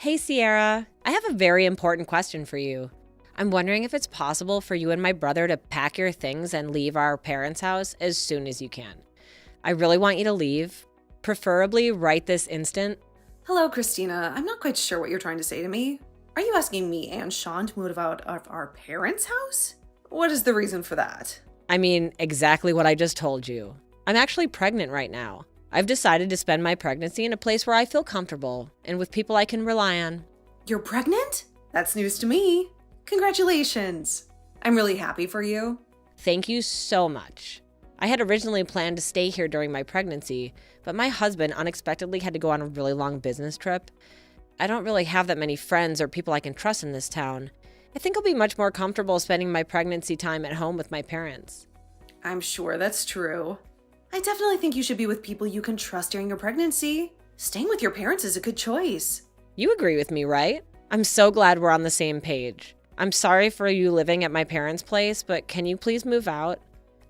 Hey Sierra, I have a very important question for you. I'm wondering if it's possible for you and my brother to pack your things and leave our parents' house as soon as you can. I really want you to leave, preferably right this instant. Hello, Christina. I'm not quite sure what you're trying to say to me. Are you asking me and Sean to move out of our parents' house? What is the reason for that? I mean, exactly what I just told you. I'm actually pregnant right now. I've decided to spend my pregnancy in a place where I feel comfortable and with people I can rely on. You're pregnant? That's news to me. Congratulations. I'm really happy for you. Thank you so much. I had originally planned to stay here during my pregnancy, but my husband unexpectedly had to go on a really long business trip. I don't really have that many friends or people I can trust in this town. I think I'll be much more comfortable spending my pregnancy time at home with my parents. I'm sure that's true. I definitely think you should be with people you can trust during your pregnancy. Staying with your parents is a good choice. You agree with me, right? I'm so glad we're on the same page. I'm sorry for you living at my parents' place, but can you please move out?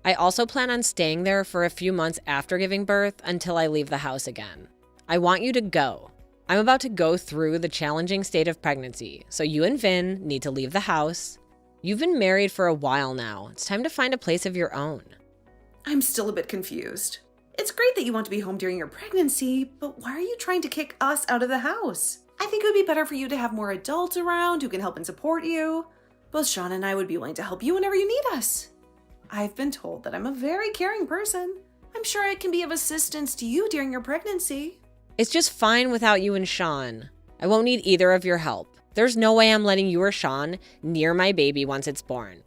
I also plan on staying there for a few months after giving birth until I leave the house again. I want you to go. I'm about to go through the challenging state of pregnancy, so you and Vin need to leave the house. You've been married for a while now. It's time to find a place of your own. I'm still a bit confused. It's great that you want to be home during your pregnancy, but why are you trying to kick us out of the house? I think it would be better for you to have more adults around who can help and support you. Both Sean and I would be willing to help you whenever you need us. I've been told that I'm a very caring person. I'm sure I can be of assistance to you during your pregnancy. It's just fine without you and Sean. I won't need either of your help. There's no way I'm letting you or Sean near my baby once it's born.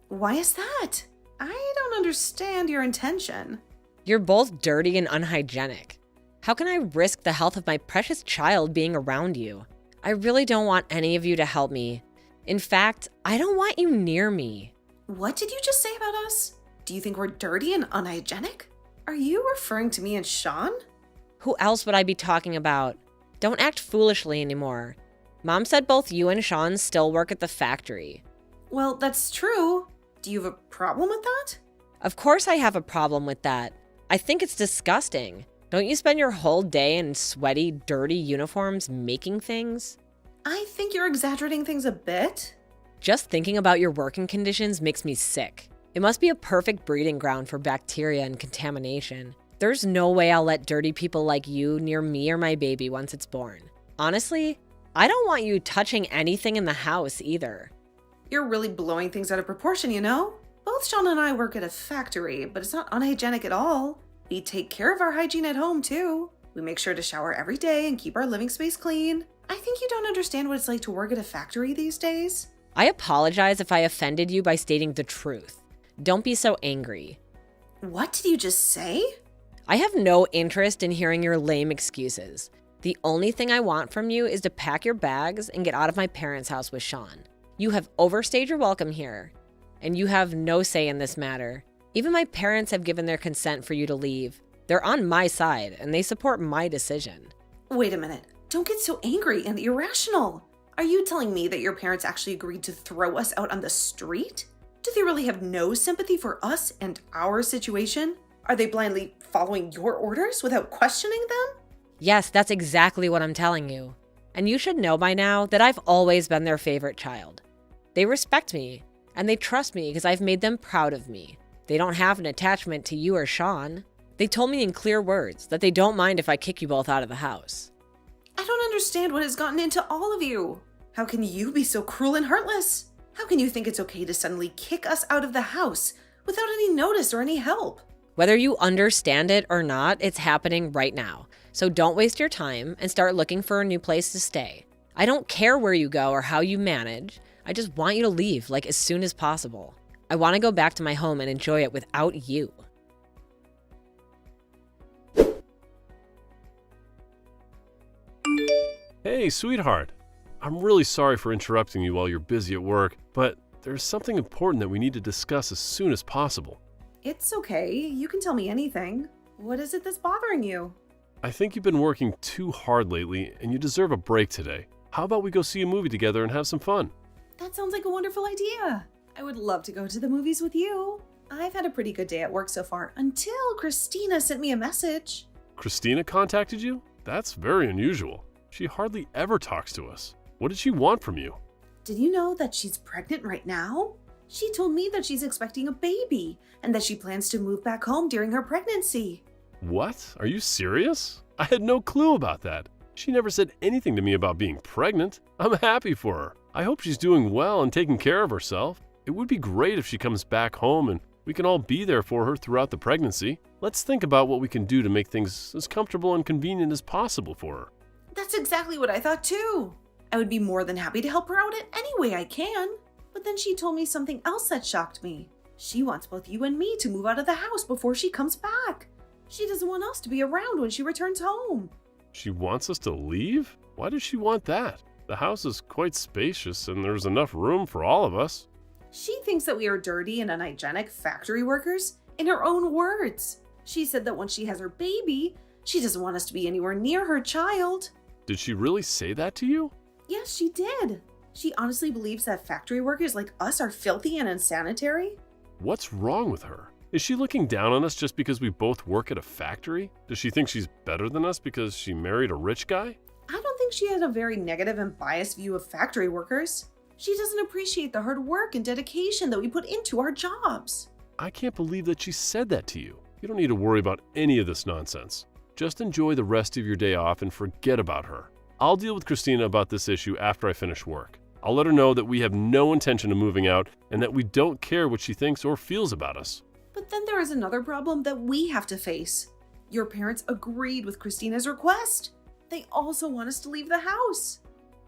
Why is that? I don't understand your intention. You're both dirty and unhygienic. How can I risk the health of my precious child being around you? I really don't want any of you to help me. In fact, I don't want you near me. What did you just say about us? Do you think we're dirty and unhygienic? Are you referring to me and Sean? Who else would I be talking about? Don't act foolishly anymore. Mom said both you and Sean still work at the factory. Well, that's true. Do you have a problem with that? Of course I have a problem with that. I think it's disgusting. Don't you spend your whole day in sweaty, dirty uniforms making things? I think you're exaggerating things a bit. Just thinking about your working conditions makes me sick. It must be a perfect breeding ground for bacteria and contamination. There's no way I'll let dirty people like you near me or my baby once it's born. Honestly, I don't want you touching anything in the house either. You're really blowing things out of proportion, you know? Both Sean and I work at a factory, but it's not unhygienic at all. We take care of our hygiene at home, too. We make sure to shower every day and keep our living space clean. I think you don't understand what it's like to work at a factory these days. I apologize if I offended you by stating the truth. Don't be so angry. What did you just say? I have no interest in hearing your lame excuses. The only thing I want from you is to pack your bags and get out of my parents' house with Sean. You have overstayed your welcome here, and you have no say in this matter. Even my parents have given their consent for you to leave. They're on my side, and they support my decision. Wait a minute. Don't get so angry and irrational. Are you telling me that your parents actually agreed to throw us out on the street? Do they really have no sympathy for us and our situation? Are they blindly following your orders without questioning them? Yes, that's exactly what I'm telling you. And you should know by now that I've always been their favorite child. They respect me, and they trust me because I've made them proud of me. They don't have an attachment to you or Sean. They told me in clear words that they don't mind if I kick you both out of the house. I don't understand what has gotten into all of you. How can you be so cruel and heartless? How can you think it's okay to suddenly kick us out of the house without any notice or any help? Whether you understand it or not, it's happening right now. So don't waste your time and start looking for a new place to stay. I don't care where you go or how you manage. I just want you to leave, like as soon as possible. I want to go back to my home and enjoy it without you. Hey, sweetheart. I'm really sorry for interrupting you while you're busy at work, but there's something important that we need to discuss as soon as possible. It's okay. You can tell me anything. What is it that's bothering you? I think you've been working too hard lately, and you deserve a break today. How about we go see a movie together and have some fun? That sounds like a wonderful idea. I would love to go to the movies with you. I've had a pretty good day at work so far until Christina sent me a message. Christina contacted you? That's very unusual. She hardly ever talks to us. What did she want from you? Did you know that she's pregnant right now? She told me that she's expecting a baby and that she plans to move back home during her pregnancy. What? Are you serious? I had no clue about that. She never said anything to me about being pregnant. I'm happy for her. I hope she's doing well and taking care of herself. It would be great if she comes back home and we can all be there for her throughout the pregnancy. Let's think about what we can do to make things as comfortable and convenient as possible for her. That's exactly what I thought too. I would be more than happy to help her out in any way I can. But then she told me something else that shocked me. She wants both you and me to move out of the house before she comes back. She doesn't want us to be around when she returns home. She wants us to leave? Why does she want that? The house is quite spacious and there's enough room for all of us. She thinks that we are dirty and unhygienic factory workers, in her own words. She said that when she has her baby, she doesn't want us to be anywhere near her child. Did she really say that to you? Yes, she did. She honestly believes that factory workers like us are filthy and unsanitary. What's wrong with her? Is she looking down on us just because we both work at a factory? Does she think she's better than us because she married a rich guy? I don't think she has a very negative and biased view of factory workers. She doesn't appreciate the hard work and dedication that we put into our jobs. I can't believe that she said that to you. You don't need to worry about any of this nonsense. Just enjoy the rest of your day off and forget about her. I'll deal with Christina about this issue after I finish work. I'll let her know that we have no intention of moving out and that we don't care what she thinks or feels about us. But then there is another problem that we have to face. Your parents agreed with Christina's request. They also want us to leave the house.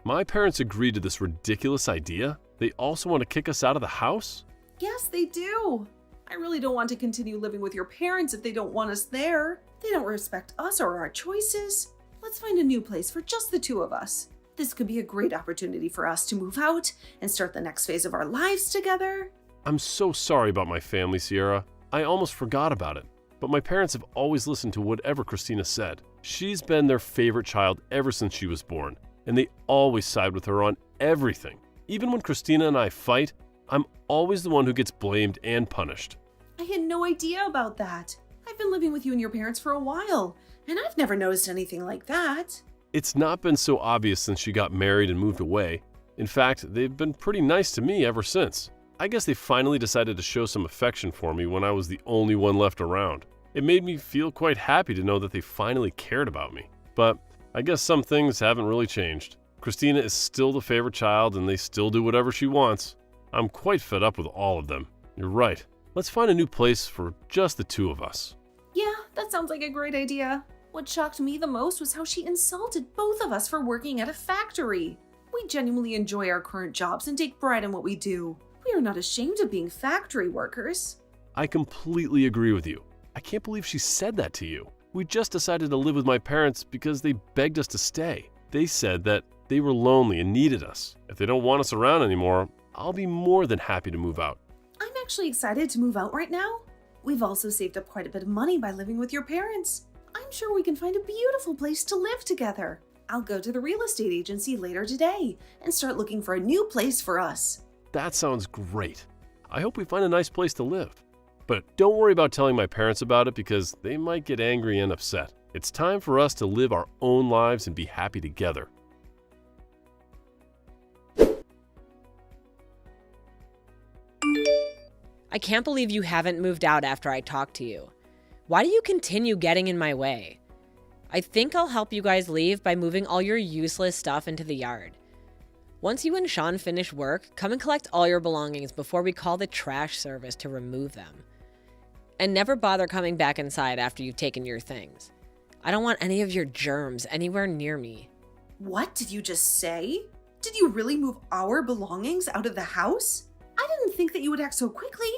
My parents agreed to this ridiculous idea? They also want to kick us out of the house? Yes, they do. I really don't want to continue living with your parents if they don't want us there. They don't respect us or our choices. Let's find a new place for just the two of us. This could be a great opportunity for us to move out and start the next phase of our lives together. I'm so sorry about my family, Sierra. I almost forgot about it. But my parents have always listened to whatever Christina said. She's been their favorite child ever since she was born, and they always side with her on everything. Even when Christina and I fight, I'm always the one who gets blamed and punished. I had no idea about that. I've been living with you and your parents for a while, and I've never noticed anything like that. It's not been so obvious since she got married and moved away. In fact, they've been pretty nice to me ever since. I guess they finally decided to show some affection for me when I was the only one left around. It made me feel quite happy to know that they finally cared about me. But I guess some things haven't really changed. Christina is still the favorite child and they still do whatever she wants. I'm quite fed up with all of them. You're right. Let's find a new place for just the two of us. Yeah, that sounds like a great idea. What shocked me the most was how she insulted both of us for working at a factory. We genuinely enjoy our current jobs and take pride in what we do. We are not ashamed of being factory workers. I completely agree with you. I can't believe she said that to you. We just decided to live with my parents because they begged us to stay. They said that they were lonely and needed us. If they don't want us around anymore, I'll be more than happy to move out. I'm actually excited to move out right now. We've also saved up quite a bit of money by living with your parents. I'm sure we can find a beautiful place to live together. I'll go to the real estate agency later today and start looking for a new place for us. That sounds great. I hope we find a nice place to live. But don't worry about telling my parents about it because they might get angry and upset. It's time for us to live our own lives and be happy together. I can't believe you haven't moved out after I talked to you. Why do you continue getting in my way? I think I'll help you guys leave by moving all your useless stuff into the yard. Once you and Sean finish work, come and collect all your belongings before we call the trash service to remove them. And never bother coming back inside after you've taken your things. I don't want any of your germs anywhere near me. What did you just say? Did you really move our belongings out of the house? I didn't think that you would act so quickly.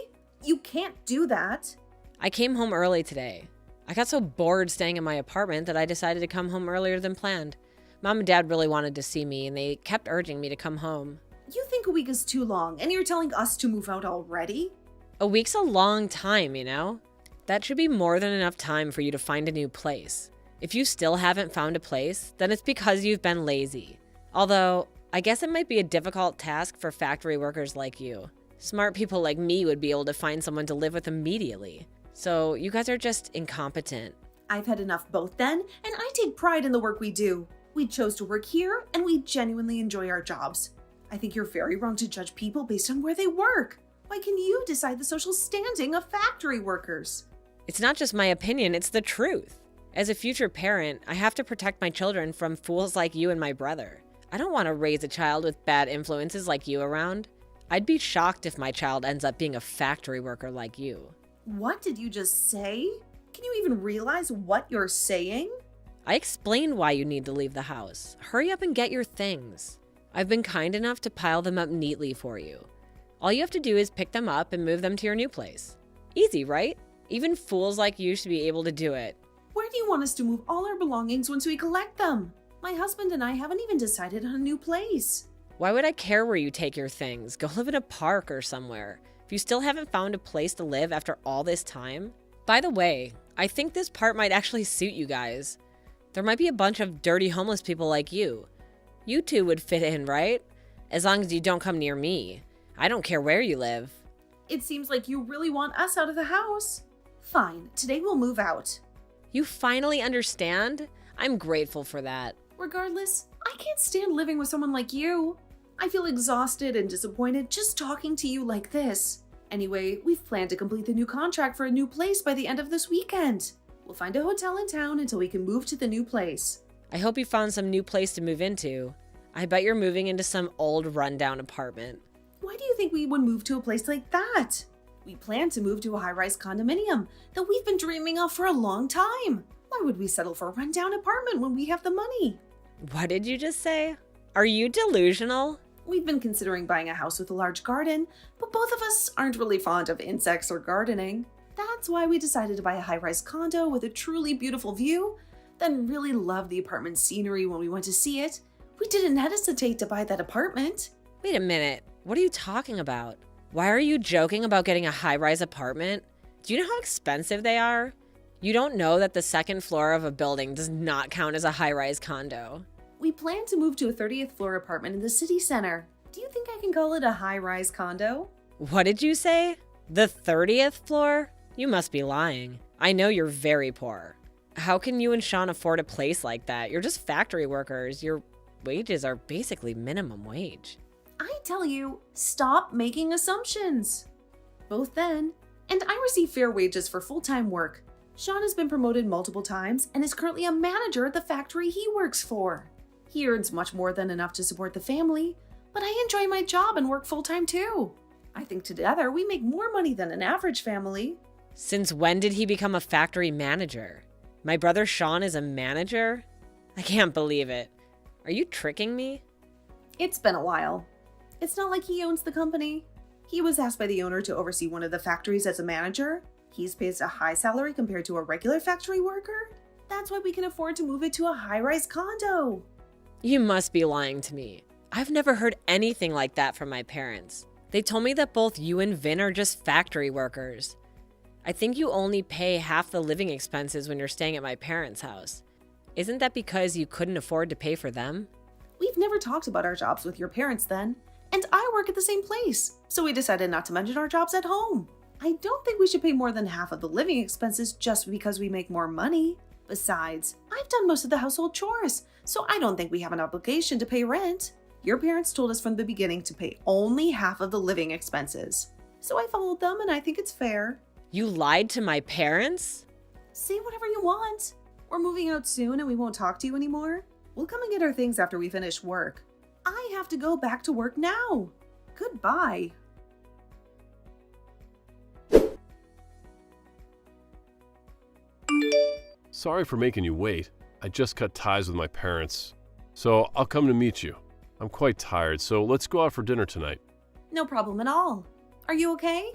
You can't do that. I came home early today. I got so bored staying in my apartment that I decided to come home earlier than planned. Mom and Dad really wanted to see me and they kept urging me to come home. You think a week is too long and you're telling us to move out already? A week's a long time, you know? That should be more than enough time for you to find a new place. If you still haven't found a place, then it's because you've been lazy. Although, I guess it might be a difficult task for factory workers like you. Smart people like me would be able to find someone to live with immediately. So you guys are just incompetent. I've had enough both then, and I take pride in the work we do. We chose to work here, and we genuinely enjoy our jobs. I think you're very wrong to judge people based on where they work. Why can you decide the social standing of factory workers? It's not just my opinion, it's the truth. As a future parent, I have to protect my children from fools like you and my brother. I don't want to raise a child with bad influences like you around. I'd be shocked if my child ends up being a factory worker like you. What did you just say? Can you even realize what you're saying? I explained why you need to leave the house. Hurry up and get your things. I've been kind enough to pile them up neatly for you. All you have to do is pick them up and move them to your new place. Easy, right? Even fools like you should be able to do it. Where do you want us to move all our belongings once we collect them? My husband and I haven't even decided on a new place. Why would I care where you take your things? Go live in a park or somewhere. If you still haven't found a place to live after all this time. By the way, I think this part might actually suit you guys. There might be a bunch of dirty homeless people like you. You two would fit in, right? As long as you don't come near me. I don't care where you live. It seems like you really want us out of the house. Fine, today we'll move out. You finally understand? I'm grateful for that. Regardless, I can't stand living with someone like you. I feel exhausted and disappointed just talking to you like this. Anyway, we've planned to complete the new contract for a new place by the end of this weekend. We'll find a hotel in town until we can move to the new place. I hope you found some new place to move into. I bet you're moving into some old rundown apartment. Why do you think we would move to a place like that? We plan to move to a high-rise condominium that we've been dreaming of for a long time. Why would we settle for a rundown apartment when we have the money? What did you just say? Are you delusional? We've been considering buying a house with a large garden, but both of us aren't really fond of insects or gardening. That's why we decided to buy a high-rise condo with a truly beautiful view, then really loved the apartment scenery when we went to see it. We didn't hesitate to buy that apartment. Wait a minute. What are you talking about? Why are you joking about getting a high-rise apartment? Do you know how expensive they are? You don't know that the second floor of a building does not count as a high-rise condo. We plan to move to a 30th floor apartment in the city center. Do you think I can call it a high-rise condo? What did you say? The 30th floor? You must be lying. I know you're very poor. How can you and Sean afford a place like that? You're just factory workers. Your wages are basically minimum wage. I tell you, stop making assumptions. Both then, and I receive fair wages for full-time work. Sean has been promoted multiple times and is currently a manager at the factory he works for. He earns much more than enough to support the family, but I enjoy my job and work full-time too. I think together we make more money than an average family. Since when did he become a factory manager? My brother Sean is a manager? I can't believe it. Are you tricking me? It's been a while. It's not like he owns the company. He was asked by the owner to oversee one of the factories as a manager. He's pays a high salary compared to a regular factory worker. That's why we can afford to move it to a high-rise condo. You must be lying to me. I've never heard anything like that from my parents. They told me that both you and Vin are just factory workers. I think you only pay half the living expenses when you're staying at my parents' house. Isn't that because you couldn't afford to pay for them? We've never talked about our jobs with your parents then, and I work at the same place, so we decided not to mention our jobs at home. I don't think we should pay more than half of the living expenses just because we make more money. Besides, I've done most of the household chores, so I don't think we have an obligation to pay rent. Your parents told us from the beginning to pay only half of the living expenses. So I followed them and I think it's fair. You lied to my parents? Say whatever you want. We're moving out soon and we won't talk to you anymore. We'll come and get our things after we finish work. I have to go back to work now. Goodbye. Sorry for making you wait. I just cut ties with my parents. So I'll come to meet you. I'm quite tired, so let's go out for dinner tonight. No problem at all. Are you okay?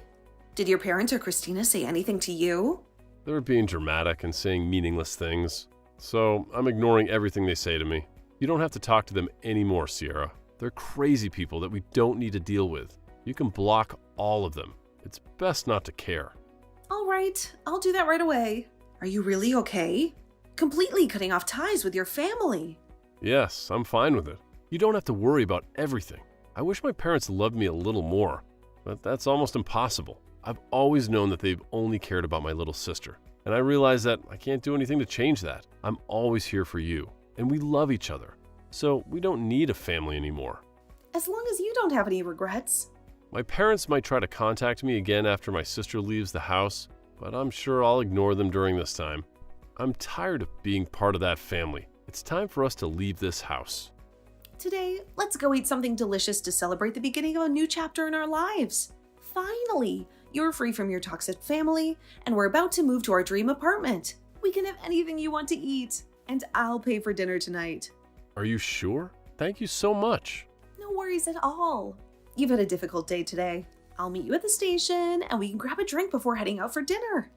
Did your parents or Christina say anything to you? They were being dramatic and saying meaningless things. So I'm ignoring everything they say to me. You don't have to talk to them anymore, Sierra. They're crazy people that we don't need to deal with. You can block all of them. It's best not to care. All right, I'll do that right away. Are you really okay? Completely cutting off ties with your family. Yes, I'm fine with it. You don't have to worry about everything. I wish my parents loved me a little more, but that's almost impossible. I've always known that they've only cared about my little sister, and I realize that I can't do anything to change that. I'm always here for you. and we love each other. So we don't need a family anymore. As long as you don't have any regrets. My parents might try to contact me again after my sister leaves the house, but I'm sure I'll ignore them during this time. I'm tired of being part of that family. It's time for us to leave this house. Today, let's go eat something delicious to celebrate the beginning of a new chapter in our lives. Finally, you're free from your toxic family, and we're about to move to our dream apartment. We can have anything you want to eat, and I'll pay for dinner tonight. Are you sure? Thank you so much. No worries at all. You've had a difficult day today. I'll meet you at the station, and we can grab a drink before heading out for dinner.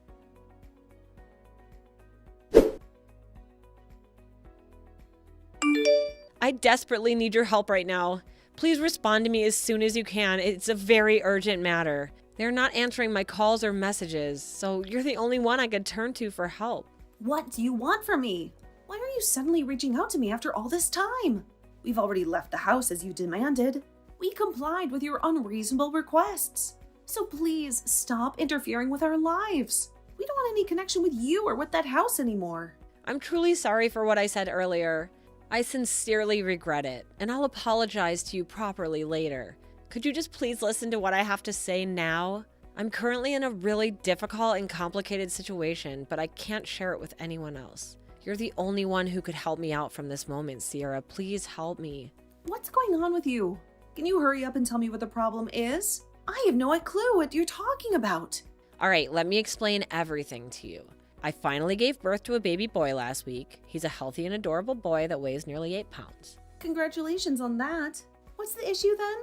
I desperately need your help right now. Please respond to me as soon as you can. It's a very urgent matter. They're not answering my calls or messages, so you're the only one I could turn to for help. What do you want from me? Why are you suddenly reaching out to me after all this time? We've already left the house as you demanded. We complied with your unreasonable requests. So please stop interfering with our lives. We don't want any connection with you or with that house anymore. I'm truly sorry for what I said earlier. I sincerely regret it, and I'll apologize to you properly later. Could you just please listen to what I have to say now? I'm currently in a really difficult and complicated situation, but I can't share it with anyone else. You're the only one who could help me out from this moment, Sierra. Please help me. What's going on with you? Can you hurry up and tell me what the problem is? I have no clue what you're talking about. All right, let me explain everything to you. I finally gave birth to a baby boy last week. He's a healthy and adorable boy that weighs nearly 8 pounds. Congratulations on that. What's the issue then?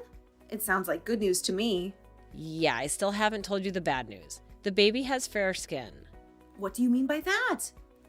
It sounds like good news to me. Yeah, I still haven't told you the bad news. The baby has fair skin. What do you mean by that?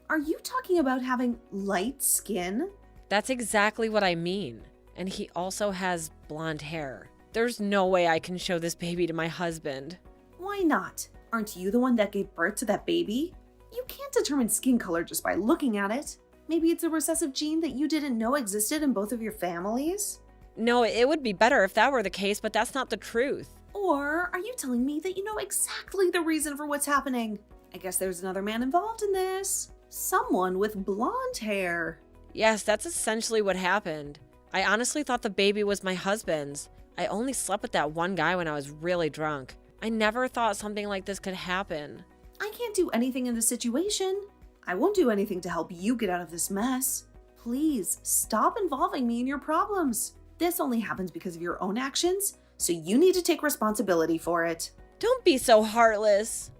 Are you talking about having light skin? That's exactly what I mean. And he also has blonde hair. There's no way I can show this baby to my husband. Why not? Aren't you the one that gave birth to that baby? You can't determine skin color just by looking at it. Maybe it's a recessive gene that you didn't know existed in both of your families? No, it would be better if that were the case, but that's not the truth. Or are you telling me that you know exactly the reason for what's happening? I guess there's another man involved in this. Someone with blonde hair. Yes, that's essentially what happened. I honestly thought the baby was my husband's. I only slept with that one guy when I was really drunk. I never thought something like this could happen. I can't do anything in this situation. I won't do anything to help you get out of this mess. Please stop involving me in your problems. This only happens because of your own actions, so you need to take responsibility for it. Don't be so heartless.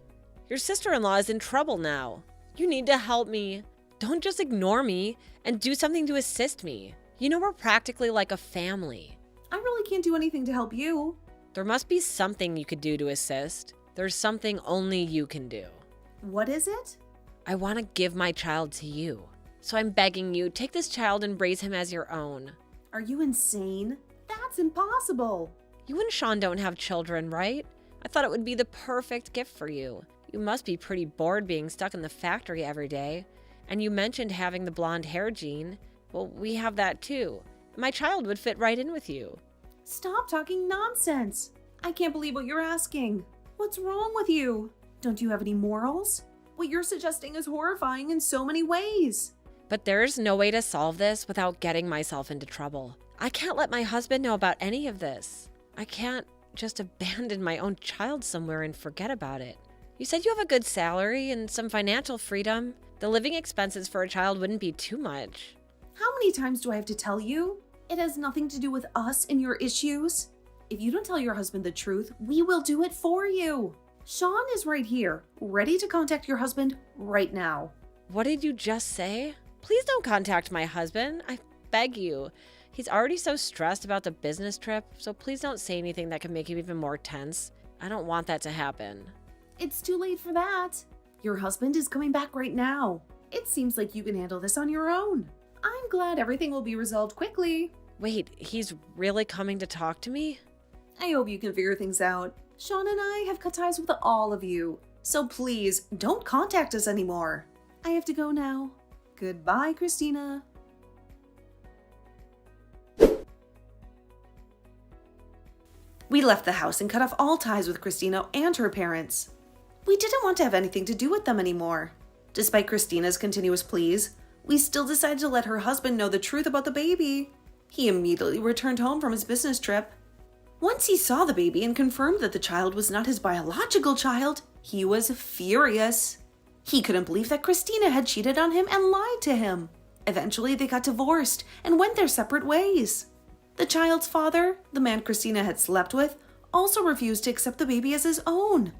Your sister-in-law is in trouble now. You need to help me. Don't just ignore me and do something to assist me. You know we're practically like a family. I really can't do anything to help you. There must be something you could do to assist. There's something only you can do. What is it? I want to give my child to you. So I'm begging you, take this child and raise him as your own. Are you insane? That's impossible. You and Sean don't have children, right? I thought it would be the perfect gift for you. You must be pretty bored being stuck in the factory every day. And you mentioned having the blonde hair gene. Well, we have that too. My child would fit right in with you. Stop talking nonsense. I can't believe what you're asking. What's wrong with you? Don't you have any morals? What you're suggesting is horrifying in so many ways. But there's no way to solve this without getting myself into trouble. I can't let my husband know about any of this. I can't just abandon my own child somewhere and forget about it. You said you have a good salary and some financial freedom. The living expenses for a child wouldn't be too much. How many times do I have to tell you? It has nothing to do with us and your issues. If you don't tell your husband the truth, we will do it for you. Sean is right here, ready to contact your husband right now. What did you just say? Please don't contact my husband. I beg you. He's already so stressed about the business trip, so please don't say anything that could make him even more tense. I don't want that to happen. It's too late for that. Your husband is coming back right now. It seems like you can handle this on your own. I'm glad everything will be resolved quickly. Wait, he's really coming to talk to me? I hope you can figure things out. Sean and I have cut ties with all of you, so please don't contact us anymore. I have to go now. Goodbye, Christina. We left the house and cut off all ties with Christina and her parents. We didn't want to have anything to do with them anymore. Despite Christina's continuous pleas, We still decided to let her husband know the truth about the baby. He immediately returned home from his business trip. Once he saw the baby and confirmed that the child was not his biological child, he was furious. He couldn't believe that Christina had cheated on him and lied to him. Eventually, they got divorced and went their separate ways. The child's father, the man Christina had slept with, also refused to accept the baby as his own.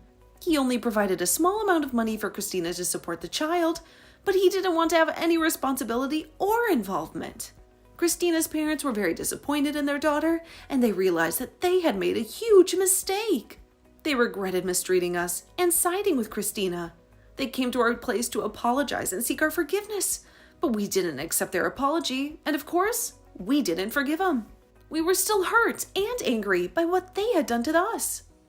He only provided a small amount of money for Christina to support the child, but he didn't want to have any responsibility or involvement. Christina's parents were very disappointed in their daughter, and they realized that they had made a huge mistake. They regretted mistreating us and siding with Christina. They came to our place to apologize and seek our forgiveness, but we didn't accept their apology, and of course, we didn't forgive them. We were still hurt and angry by what they had done to us.